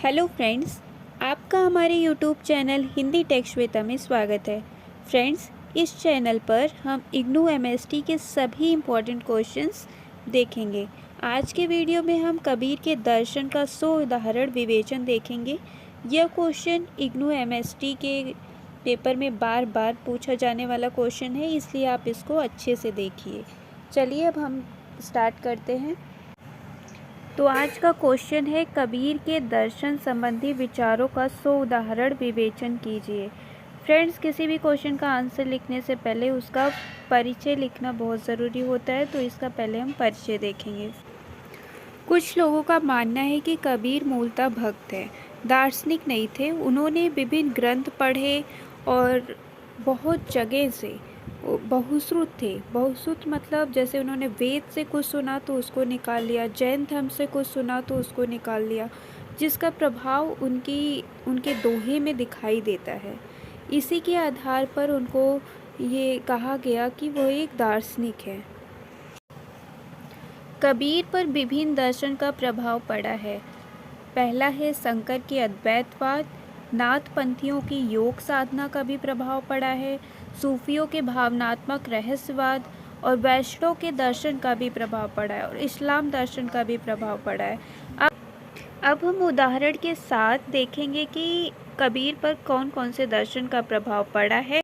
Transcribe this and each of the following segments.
Hello friends, आपका हमारे YouTube channel Hindi tech Shweta में स्वागत है। फ्रेंड्स, इस चैनल पर हम इग्नू एमएसटी के सभी इम्पोर्टेंट क्वेश्चंस देखेंगे। आज के वीडियो में हम कबीर के दर्शन का 100 उदाहरण विवेचन देखेंगे। यह क्वेश्चन इग्नू एमएसटी के पेपर में बार बार पूछा जाने वाला क्वेश्चन है, इसलिए आप इसको अच्छे से देखिए। चलिए अब हम स्टार्ट करते हैं। तो आज का क्वेश्चन है, कबीर के दर्शन संबंधी विचारों का 100 उदाहरण विवेचन कीजिए। फ्रेंड्स, किसी भी क्वेश्चन का आंसर लिखने से पहले उसका परिचय लिखना बहुत ज़रूरी होता है, तो इसका पहले हम परिचय देखेंगे। कुछ लोगों का मानना है कि कबीर मूलतः भक्त है, दार्शनिक नहीं थे। उन्होंने विभिन्न ग्रंथ पढ़े और बहुत जगह से बहुश्रुत थे। बहुश्रुत मतलब जैसे उन्होंने वेद से कुछ सुना तो उसको निकाल लिया, जैन धर्म से कुछ सुना तो उसको निकाल लिया, जिसका प्रभाव उनके दोहे में दिखाई देता है। इसी के आधार पर उनको ये कहा गया कि वो एक दार्शनिक है। कबीर पर विभिन्न दर्शन का प्रभाव पड़ा है। पहला है शंकर के अद्वैतवाद, नाथपंथियों की योग साधना का भी प्रभाव पड़ा है, सूफियों के भावनात्मक रहस्यवाद और वैष्णव के दर्शन का भी प्रभाव पड़ा है और इस्लाम दर्शन का भी प्रभाव पड़ा है। अब हम उदाहरण के साथ देखेंगे कि कबीर पर कौन कौन से दर्शन का प्रभाव पड़ा है।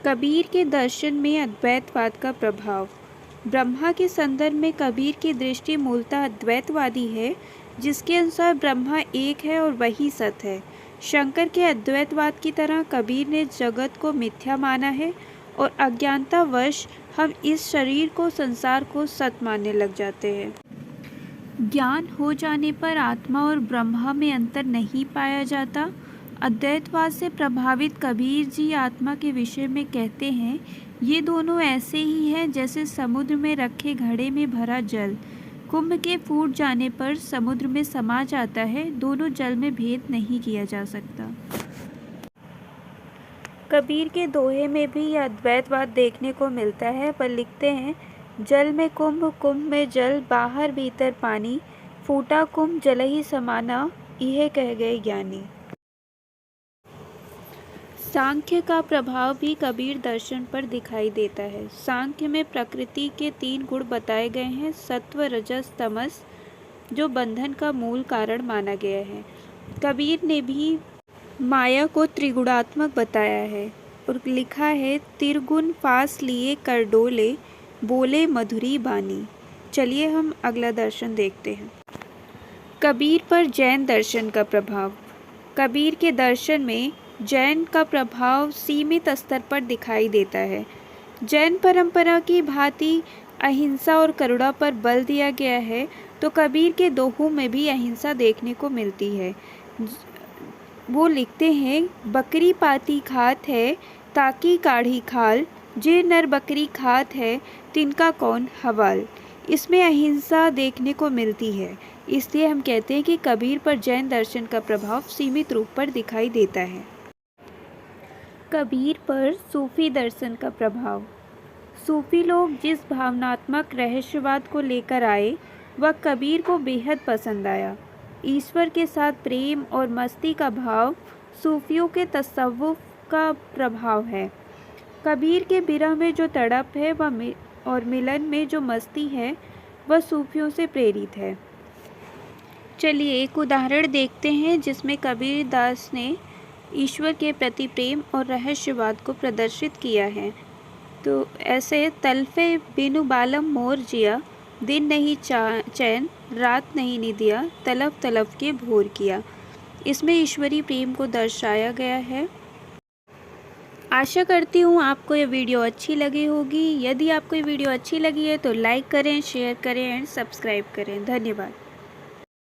कबीर के दर्शन में अद्वैतवाद का प्रभाव। ब्रह्मा के संदर्भ में कबीर की दृष्टि मूलतः अद्वैतवादी है, जिसके अनुसार ब्रह्मा एक है और वही सत्य है। शंकर के अद्वैतवाद की तरह कबीर ने जगत को मिथ्या माना है और अज्ञानतावश हम इस शरीर को, संसार को सत्य मानने लग जाते हैं। ज्ञान हो जाने पर आत्मा और ब्रह्मा में अंतर नहीं पाया जाता। अद्वैतवाद से प्रभावित कबीर जी आत्मा के विषय में कहते हैं, ये दोनों ऐसे ही हैं जैसे समुद्र में रखे घड़े में भरा जल कुंभ के फूट जाने पर समुद्र में समा जाता है। दोनों जल में भेद नहीं किया जा सकता। कबीर के दोहे में भी यह अद्वैतवाद देखने को मिलता है। पर लिखते हैं, जल में कुंभ, कुंभ में जल, बाहर भीतर पानी, फूटा कुंभ जल ही समाना, यह कह गए ज्ञानी। सांख्य का प्रभाव भी कबीर दर्शन पर दिखाई देता है। सांख्य में प्रकृति के 3 गुण बताए गए हैं, सत्व, रजस, तमस, जो बंधन का मूल कारण माना गया है। कबीर ने भी माया को त्रिगुणात्मक बताया है और लिखा है, त्रिगुण फास लिए कर डोले, बोले मधुरी बानी। चलिए हम अगला दर्शन देखते हैं। कबीर पर जैन दर्शन का प्रभाव। कबीर के दर्शन में जैन का प्रभाव सीमित स्तर पर दिखाई देता है। जैन परंपरा की भांति अहिंसा और करुणा पर बल दिया गया है, तो कबीर के दोहों में भी अहिंसा देखने को मिलती है। वो लिखते हैं, बकरी पाती खात है ताकि काढ़ी खाल, जे नर बकरी खात है तिनका कौन हवाल। इसमें अहिंसा देखने को मिलती है, इसलिए हम कहते हैं कि कबीर पर जैन दर्शन का प्रभाव सीमित रूप पर दिखाई देता है। कबीर पर सूफी दर्शन का प्रभाव। सूफी लोग जिस भावनात्मक रहस्यवाद को लेकर आए, वह कबीर को बेहद पसंद आया। ईश्वर के साथ प्रेम और मस्ती का भाव सूफियों के तसव्वुफ का प्रभाव है। कबीर के बिरह में जो तड़प है वह और मिलन में जो मस्ती है वह सूफियों से प्रेरित है। चलिए एक उदाहरण देखते हैं जिसमें कबीर दास ने ईश्वर के प्रति प्रेम और रहस्यवाद को प्रदर्शित किया है। तो ऐसे, तलफे बिनु बालम मोर जिया, दिन नहीं चैन, रात नहीं निदिया, तलब तलब के भोर किया। इसमें ईश्वरी प्रेम को दर्शाया गया है। आशा करती हूँ आपको ये वीडियो अच्छी लगी होगी। यदि आपको ये वीडियो अच्छी लगी है तो लाइक करें, शेयर करें एंड सब्सक्राइब करें। धन्यवाद।